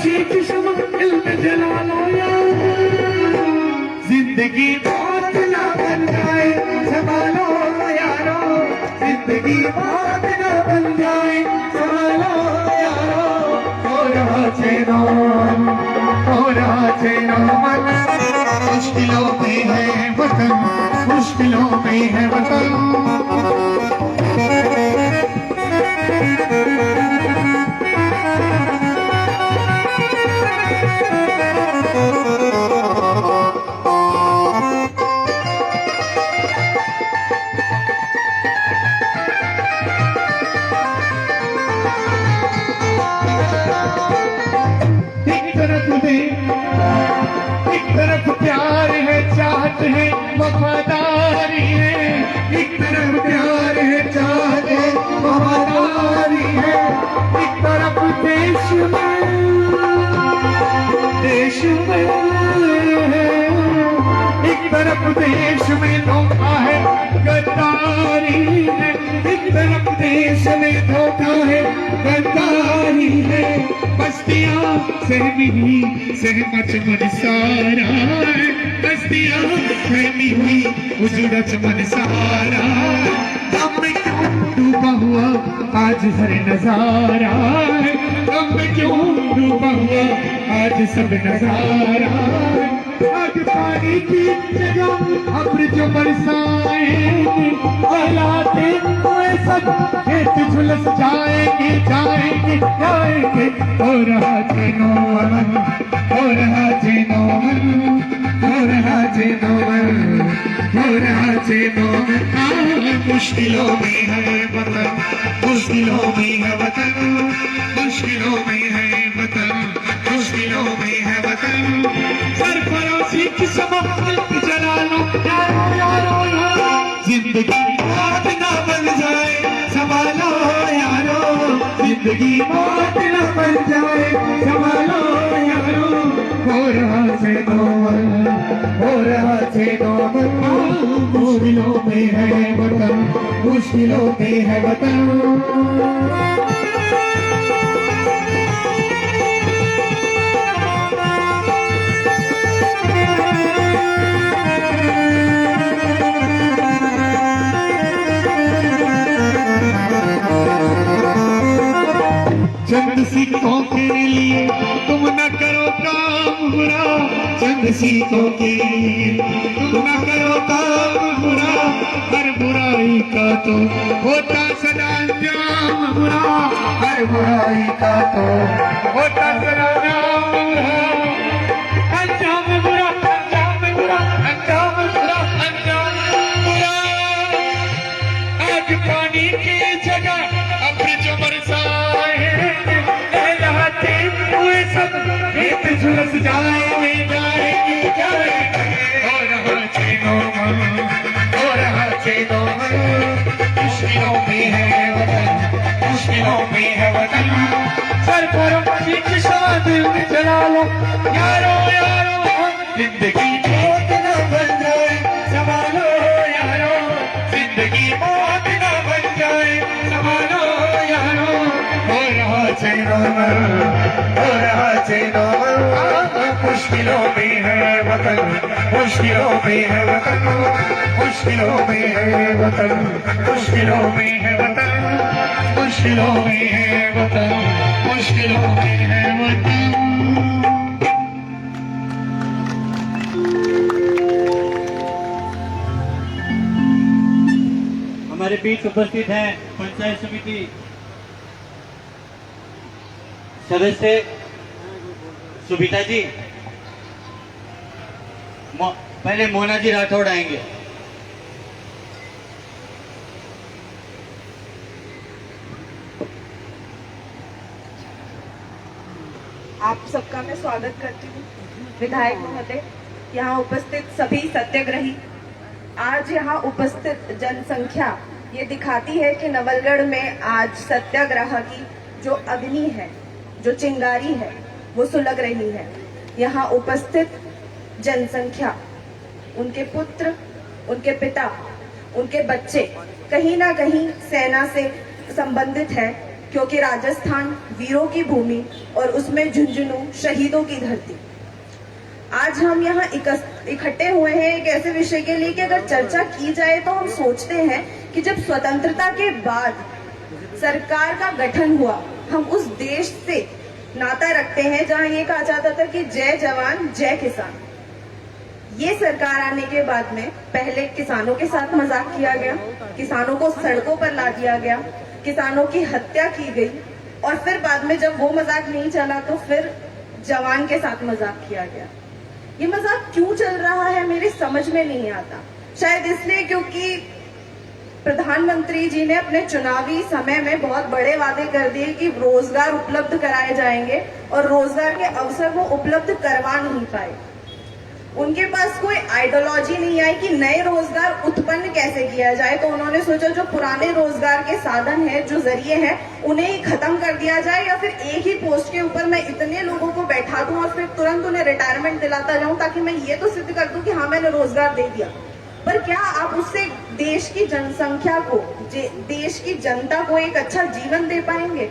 शीख शमा दिल में जला लो यारो, जिंदगी मौत ना बन जाए संभालो यारो, जिंदगी मौत ना बन जाए संभालो यारो। हो रहा चैनो मन, मुश्किलों में है वतन, मुश्किलों में है वतन। एक तरफ प्यार है, चाहत है, वफादारी है, एक तरफ प्यार है, चाहत है, वफादारी है, एक तरफ देश में एक तरफ देश में धोखा है, गद्दारी है, एक तरफ देश में धोखा है, गद्दारी है। बस्तियां सहमी हुई सहमत मन सारा है, बस्तियां सहमी हुई उजड़त मन सारा। गम में क्यों डूबा हुआ आज हर नजारा है, गम में क्यों डूबा हुआ आज सब नजारा। आग पानी की जगह अब्र जो बरसाएंगे, हालाते हुए सब खेत झुलस जाएंगे जाएंगे जाएंगे। हो रहा चैनो मन, हो रहा चैनो मन, हो रहा चैनो मन, हो रहा चैनो मन। मुश्किलों में है वतन, मुश्किलों में है वतन, मुश्किलों में है वतन, मुश्किलों में है वतन। सरफरोशी की समा जला लो यारो यारो यारो, जिंदगी मौत ना बन जाए संभालो यारो, जिंदगी मौत ना बन जाए संभालो यारो। हो रहा चैनो मन, हो रहा चैनो मन। मुश्किलों में है वतन, मुश्किलों में है वतन। चंद सिक्कों के लिए तुम न करो काम बुरा, चंद सिक्कों के लिए तुम न करो काम बुरा। हर बुराई का तो होता सदा अंजाम बुरा, हर बुराई का तो होता सदा अंजाम बुरा। अंजाम बुरा, अंजाम बुरा, अंजाम बुरा, अंजाम बुरा। आज पानी की जगह अब्र जो बरसाए, खेत झुलस जाएंगे जाएंगे जाएंगे। हो रहा चैनो मन, हो रहा चैनो मन। मुश्किलों में है वतन, मुश्किलों में है वतन। सर पर शीख शमा दिल में जला लो यारो यारो, जिंदगी मौत न बन जाए संभालो यारो, जिंदगी मौत न बन जाए संभालो यारो। हो रहा चैनो मन, हो रहा चैनो मन। मुश्किलों में है वतन, मुश्किलों में है वतन, मुश्किलों में है वतन, मुश्किलों में है वतन, मुश्किलों में है वतन, मुश्किलों में है वतन। हमारे बीच उपस्थित हैं पंचायत समिति सदस्य सुभिता जी, पहले मोना जी राठौड़ आएंगे। आप सबका मैं स्वागत करती हूँ। विधायक महोदय, यहाँ उपस्थित सभी सत्याग्रही, आज यहाँ उपस्थित जनसंख्या ये दिखाती है कि नवलगढ़ में आज सत्याग्रह की जो अग्नि है, जो चिंगारी है, वो सुलग रही है। यहाँ उपस्थित जनसंख्या, उनके पुत्र, उनके पिता, उनके बच्चे कहीं ना कहीं सेना से संबंधित है, क्योंकि राजस्थान वीरों की भूमि और उसमें झुंझुनू शहीदों की धरती। आज हम यहाँ इकट्ठे हुए हैं एक ऐसे विषय के लिए कि अगर चर्चा की जाए तो हम सोचते हैं कि जब स्वतंत्रता के बाद सरकार का गठन हुआ, हम उस देश से नाता रखते हैं जहां ये कहा जाता था कि जय जवान जय किसान। ये सरकार आने के बाद में पहले किसानों के साथ मजाक किया गया, किसानों को सड़कों पर ला दिया गया, किसानों की हत्या की गई, और फिर बाद में जब वो मजाक नहीं चला तो फिर जवान के साथ मजाक किया गया। ये मजाक क्यों चल रहा है मेरे समझ में नहीं आता। शायद इसलिए क्योंकि प्रधानमंत्री जी ने अपने चुनावी समय में बहुत बड़े वादे कर दिए कि रोजगार उपलब्ध कराए जाएंगे, और रोजगार के अवसर वो उपलब्ध करवा नहीं पाए। उनके पास कोई आइडियोलॉजी नहीं आई कि नए रोजगार उत्पन्न कैसे किया जाए, तो उन्होंने सोचा जो पुराने रोजगार के साधन है, जो जरिए हैं, उन्हें ही खत्म कर दिया जाए, या फिर एक ही पोस्ट के ऊपर मैं इतने लोगों को बैठा दूं और फिर तुरंत उन्हें रिटायरमेंट दिलाता जाऊं, ताकि मैं ये तो सिद्ध कर दूं कि हाँ मैंने रोजगार दे दिया। पर क्या आप उससे देश की जनसंख्या को, देश की जनता को एक अच्छा जीवन दे पाएंगे?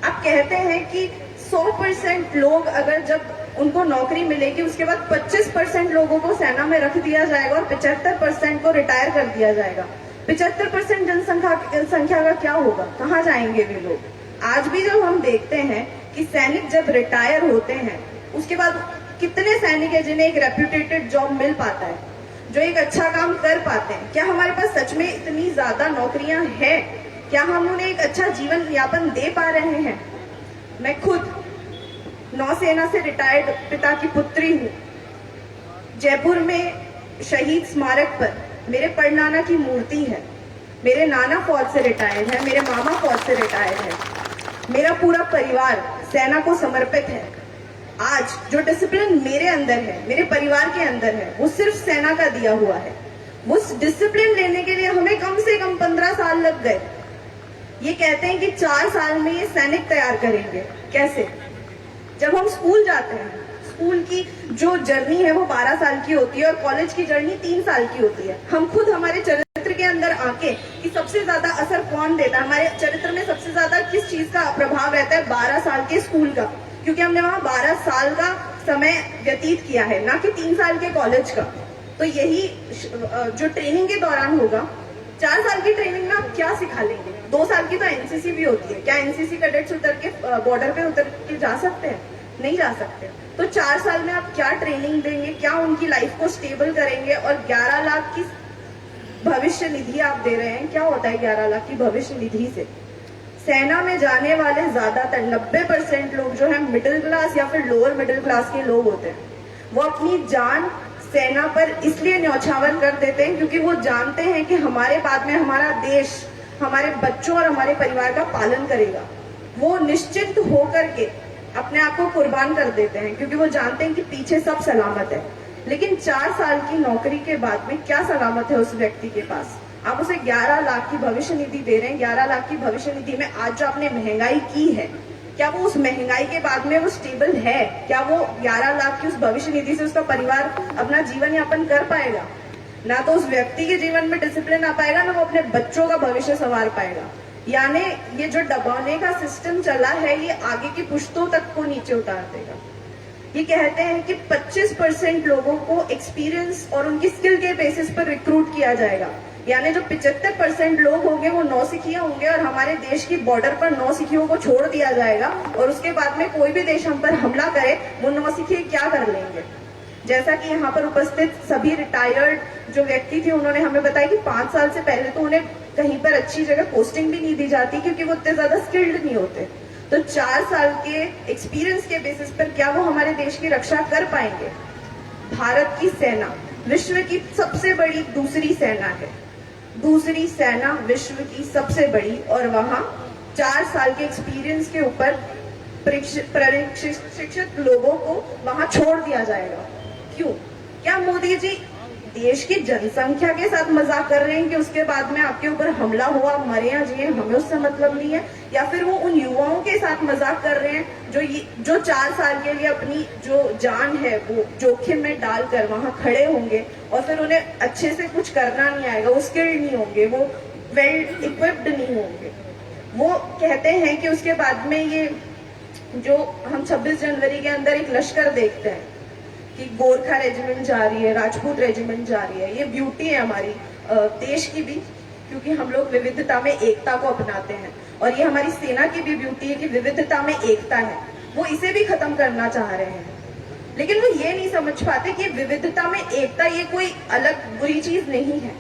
आप कहते हैं कि 100% लोग अगर जब उनको नौकरी मिलेगी उसके बाद 25% लोगों को सेना में रख दिया जाएगा और 75% को रिटायर कर दिया जाएगा। 75% जनसंख्या का क्या होगा? कहाँ जाएंगे वे लोग? आज भी जब हम देखते हैं कि सैनिक जब रिटायर होते हैं उसके बाद कितने सैनिक है जिन्हें एक रेप्यूटेटेड जॉब मिल पाता है, जो एक अच्छा काम कर पाते हैं? क्या हमारे पास सच में इतनी ज्यादा नौकरियां हैं? क्या हम उन्हें एक अच्छा जीवन यापन दे पा रहे हैं? मैं खुद नौसेना से रिटायर्ड पिता की पुत्री हूँ। जयपुर में शहीद स्मारक पर मेरे परनाना की मूर्ति है। मेरे नाना फौज से रिटायर्ड है, मेरे मामा फौज से रिटायर्ड है। मेरा पूरा परिवार सेना को समर्पित है। आज जो डिसिप्लिन मेरे अंदर है, मेरे परिवार के अंदर है, वो सिर्फ सेना का दिया हुआ है। उस डिसिप्लिन लेने के लिए हमें कम से कम 15 साल लग गए। ये कहते हैं कि 4 साल में ये सैनिक तैयार करेंगे। कैसे? जब हम स्कूल जाते हैं, स्कूल की जो जर्नी है वो 12 साल की होती है और कॉलेज की जर्नी 3 साल की होती है। हम खुद हमारे चरित्र के अंदर आके कि सबसे ज्यादा असर कौन देता है, हमारे चरित्र में सबसे ज्यादा किस चीज का प्रभाव रहता है? 12 साल के स्कूल का, क्योंकि हमने वहां 12 साल का समय व्यतीत किया है, ना कि 3 साल के कॉलेज का। तो यही जो ट्रेनिंग के दौरान होगा, 4 साल की ट्रेनिंग में आप क्या सिखा लेंगे? 2 साल की तो एनसीसी भी होती है। क्या एनसीसी कैडेट्स उतर के बॉर्डर पे उतर के जा सकते हैं? नहीं जा सकते। तो 4 साल में आप क्या ट्रेनिंग देंगे? क्या उनकी लाइफ को स्टेबल करेंगे? और 11 लाख की भविष्य निधि आप दे रहे हैं। क्या होता है 11 लाख की भविष्य निधि से? सेना में जाने वाले ज्यादातर 90% लोग जो है मिडिल क्लास या फिर लोअर मिडिल क्लास के लोग होते हैं। वो अपनी जान सेना पर इसलिए न्यौछावर कर देते हैं क्योंकि वो जानते हैं कि हमारे बाद में हमारा देश हमारे बच्चों और हमारे परिवार का पालन करेगा। वो निश्चिंत होकर के अपने आप को कुर्बान कर देते हैं क्योंकि वो जानते हैं कि पीछे सब सलामत है। लेकिन 4 साल की नौकरी के बाद में क्या सलामत है उस व्यक्ति के पास? आप उसे 11 लाख की भविष्य निधि दे रहे हैं। 11 लाख की भविष्य निधि में आज जो आपने महंगाई की है, क्या वो उस महंगाई के बाद में वो स्टेबल है? क्या वो 11 लाख की उस भविष्य निधि से उसका परिवार अपना जीवन यापन कर पाएगा? ना तो उस व्यक्ति के जीवन में डिसिप्लिन आ पाएगा, ना वो अपने बच्चों का भविष्य संवार पाएगा। यानी ये जो दबाने का सिस्टम चला है, ये आगे की पुश्तों तक को नीचे उतार देगा। ये कहते हैं कि 25% लोगों को एक्सपीरियंस और उनकी स्किल के बेसिस पर रिक्रूट किया जाएगा। यानी जो 75% लोग होंगे वो नौसिखिए होंगे और हमारे देश की बॉर्डर पर नौसिखियों को छोड़ दिया जाएगा और उसके बाद में कोई भी देश हम पर हमला करे वो नौसिखिए क्या कर लेंगे। जैसा कि यहाँ पर उपस्थित सभी रिटायर्ड जो व्यक्ति थे उन्होंने हमें बताया कि 5 साल से पहले तो उन्हें कहीं पर अच्छी जगह पोस्टिंग भी नहीं दी जाती क्योंकि वो उतने ज्यादा स्किल्ड नहीं होते। तो 4 साल के एक्सपीरियंस के बेसिस पर क्या वो हमारे देश की रक्षा कर पाएंगे? भारत की सेना विश्व की सबसे बड़ी दूसरी सेना है। दूसरी सेना विश्व की सबसे बड़ी, और वहां 4 साल के एक्सपीरियंस के ऊपर प्रशिक्षित लोगों को वहां छोड़ दिया जाएगा। क्यों? क्या मोदी जी देश की जनसंख्या के साथ मजाक कर रहे हैं कि उसके बाद में आपके ऊपर हमला हुआ, मरे या जिए, हमें उससे मतलब नहीं है? या फिर वो उन युवाओं के साथ मजाक कर रहे हैं जो 4 साल के लिए अपनी जो जान है वो जोखिम में डालकर वहां खड़े होंगे और फिर उन्हें अच्छे से कुछ करना नहीं आएगा, वो स्किल्ड नहीं होंगे, वो वेल इक्विप्ड नहीं होंगे। वो कहते हैं कि उसके बाद में ये जो हम 26 जनवरी के अंदर एक लश्कर देखते हैं कि गोरखा रेजिमेंट जा रही है, राजपूत रेजिमेंट जा रही है, ये ब्यूटी है हमारी देश की भी, क्योंकि हम लोग विविधता में एकता को अपनाते हैं। और ये हमारी सेना की भी ब्यूटी है कि विविधता में एकता है। वो इसे भी खत्म करना चाह रहे हैं, लेकिन वो ये नहीं समझ पाते कि विविधता में एकता ये कोई अलग बुरी चीज नहीं है।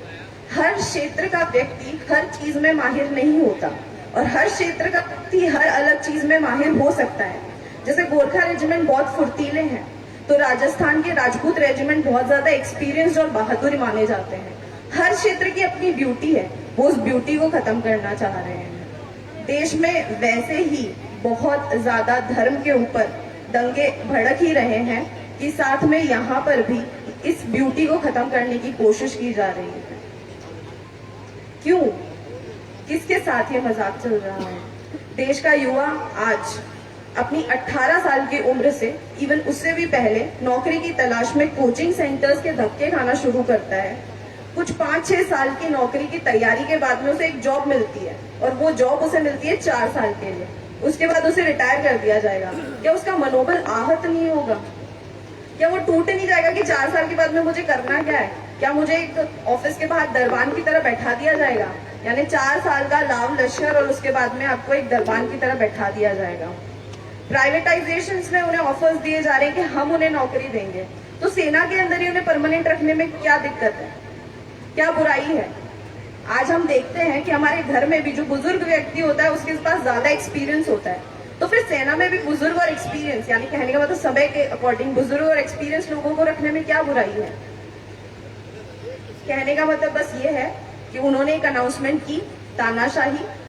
हर क्षेत्र का व्यक्ति हर चीज में माहिर नहीं होता और हर क्षेत्र का व्यक्ति हर अलग चीज में माहिर हो सकता है। जैसे गोरखा रेजिमेंट बहुत फुर्तीले हैं, तो राजस्थान के राजपूत रेजिमेंट बहुत ज्यादा एक्सपीरियंस्ड और बहादुर माने जाते हैं। हर क्षेत्र की अपनी ब्यूटी है, वो उस ब्यूटी को खत्म करना चाह रहे हैं। देश में वैसे ही बहुत ज्यादा धर्म के ऊपर दंगे भड़क ही रहे हैं कि साथ में यहाँ पर भी इस ब्यूटी को खत्म करने की कोशिश की जा रही है। क्यों? किसके साथ ये मजाक चल रहा है? देश का युवा आज अपनी 18 साल की उम्र से इवन उससे भी पहले नौकरी की तलाश में कोचिंग सेंटर्स के धक्के खाना शुरू करता है। कुछ 5-6 साल की नौकरी की तैयारी के बाद में उसे एक जॉब मिलती है और वो जॉब उसे मिलती है 4 साल के लिए। उसके बाद उसे रिटायर कर दिया जाएगा। क्या उसका मनोबल आहत नहीं होगा? क्या वो टूट नहीं जाएगा कि 4 साल के बाद में मुझे करना क्या है? क्या मुझे एक ऑफिस के बाहर दरबान की तरह बैठा दिया जाएगा? यानी 4 साल का लाव लश्कर और उसके बाद में आपको एक दरबान की तरह बैठा दिया जाएगा। प्राइवेटाइजेशन में उन्हें ऑफर्स दिए जा रहे हैं कि हम उन्हें नौकरी देंगे, तो सेना के अंदर ही उन्हें परमानेंट रखने में क्या दिक्कत है? क्या बुराई है? आज हम देखते हैं कि हमारे घर में भी जो बुजुर्ग व्यक्ति होता है उसके पास ज्यादा एक्सपीरियंस होता है, तो फिर सेना में भी बुजुर्ग और एक्सपीरियंस, यानी कहने का मतलब समय के अकॉर्डिंग बुजुर्ग और एक्सपीरियंस लोगों को रखने में क्या बुराई है? कहने का मतलब बस ये है कि उन्होंने एक अनाउंसमेंट की, तानाशाही